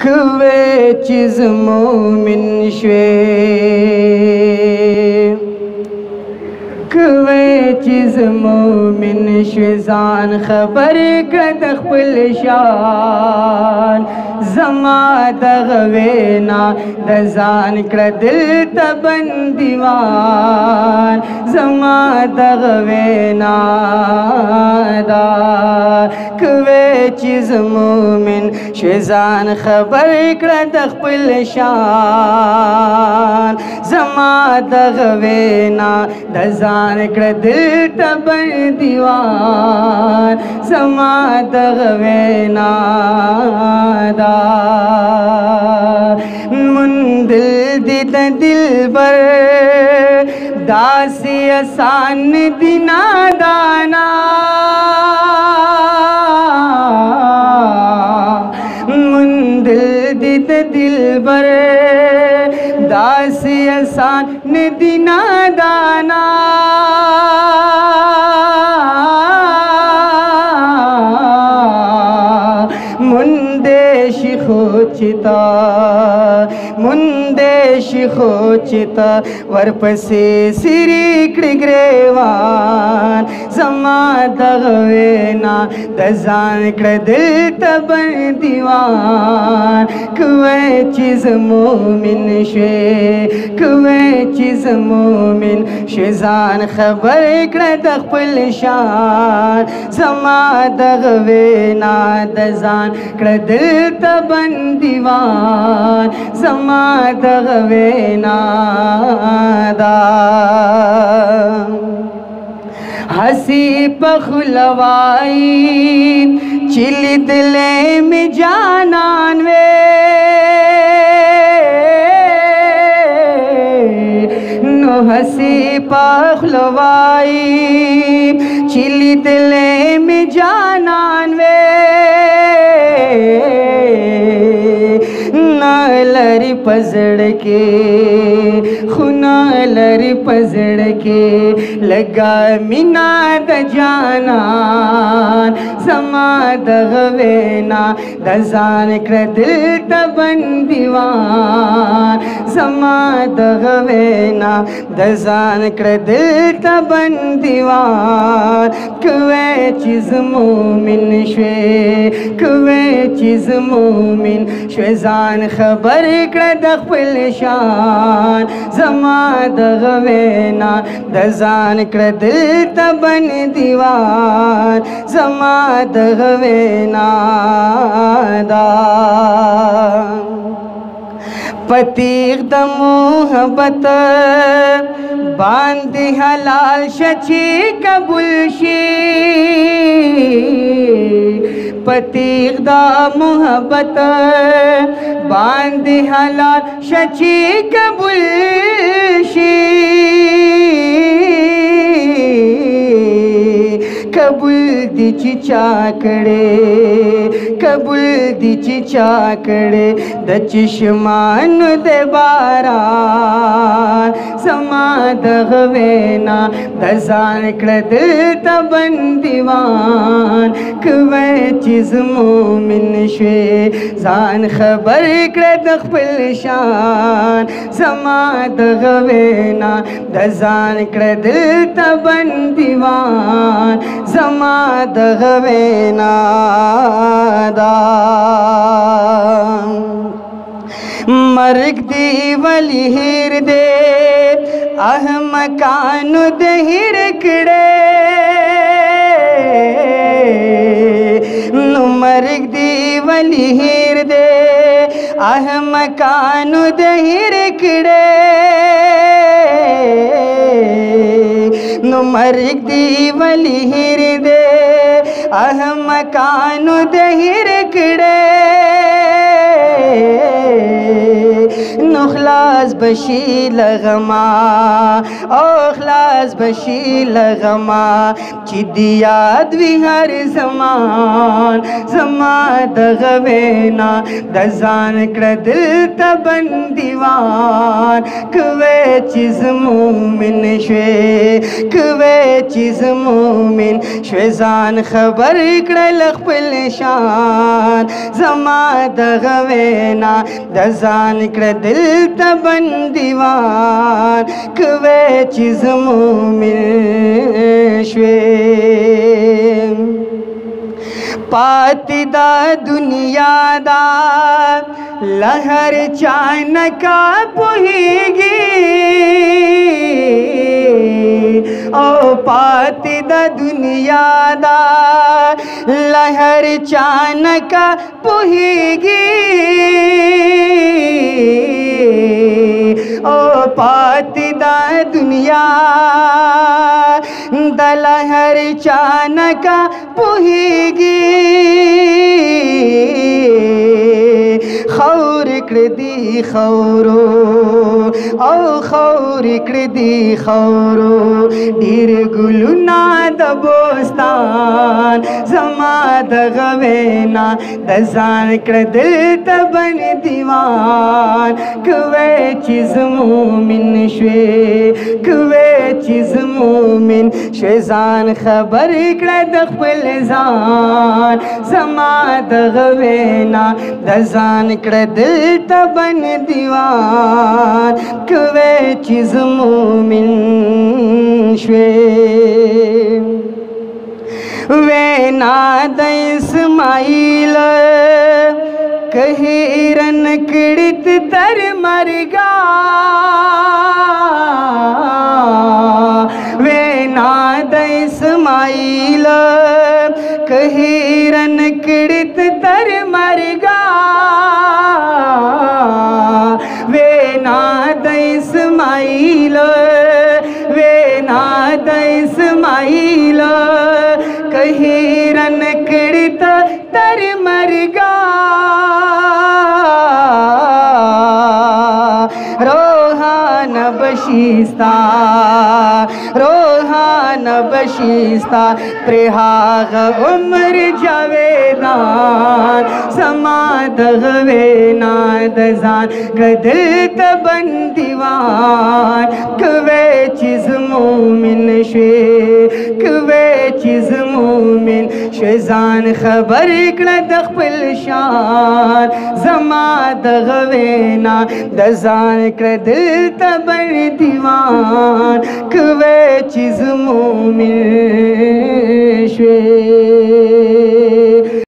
कवे चीज मोमिन शे कवे चीज मोमिन शजान खबर कद खपल शान जमा दगवेना दजान कर दिल तबन दीवान जमा दगवेना दा कवे चीज मोमिन शजान खबर कर दखपल शान जमा दगवेना दजान कर दिल तबन दीवान जमा दगवेना दा मुंदिल दिद दिल बर दासी आसान दिना दाना मुंदिल दिद दिल बर दासी आसान दिना दाना मुंदेशी खोचिता मुंदेशी खोचिता वरपसे सिरी ग्रेवान जमा दगवेना दजान कर दिल तबन दीवान कवे चीज मोमिन शे कवे चीज मोमिन शजान खबर कर दखपल शान जमा दगवेना दजान कर दिल तबन दीवान जमा दगवेना दा हसी पखलवाई चिल दिले में जानन वे नो हसी पखलवाई चिल दिले में जानन वे लरी पजड़ के खुना लरी पजड़ के लगा मिना द जानान समा दगवेना दजान कर दिल तबन दीवान समा दगवेना दजान कर दिल तबन दीवान कवे चीज मोमिन शे कवे चीज मोमिन शजान खबर कर दखपल शान जमा दगवेना दजान कर दिल तबन दीवान जमा दगवेना दा पतीक द मोहब्बत बांध हलाल शची कबुलशी पतीक द मोहब्बत बांध हलाल शची कबुलशी कबूल दिची चाकडे कबूल दिची चाकडे दचिशमान दे बारान समा दगवेना दजान कर दिल तबन दीवान कवे चीज मोमिन शे जान खबर कर दखपल शान समा दगवेना दजान कर दिल तबन दीवान जमा दगवेना दा मर्ग दी वली हिर दे आह मकान दहिर कड़े मर्ग दी वली हिर दे आह मकान दहिर कड़े मर्ग दी वली हिर दे आह मकान दहिर कड़े नुखलाज خلاص بشي لغما او خلاص بشي لغما چې دی یاد وی هر زمان زما دغه وینا د ځان کړه دل ته بندیوان کوي چې مومن شوي کوي چې مومن شوي ځان خبر کړل خپل شان زما دغه وینا د ځان کړه دل ته بندیوان کوي چې مومن شوي پاتی دا دنیا دا لہر چانکا پوہیگی او پاتی دا دنیا دا لہر چانکا پوہیگی او پاتی دا دنیا دا لہر چانکا پوہیگی خور کردی خورو او خور کردی خورو ډیر ګلونا د بوستان زما د غوینا د ځان کړه دل ته بن دیوان کوي چې مومن شوي کوي چې مومن شوي ځان خبر کړه د خپل ځان زما د غوینا د ځان کړه دل ته بن دیوان کوي چې مومن شوي وینا د اسماعیل کهیرن کړت تر مرګا وینا د اسماعیل کهیرن کړت تر مرګا وینا د اسماعیل وینا د اسماعیل کهیرن کړت تر مرګا روحان بشیستا روحان بشیستا پرهاغ عمر جاویدان زما دغه وینا د ځان کدل ته بندیوان کوي چې مومن شوي کوي چې مومن شوي ځان خبر کړه د خپل شان زما دغه وینا د ځان کړه دل ته بندیوان کوي چې مومن شوي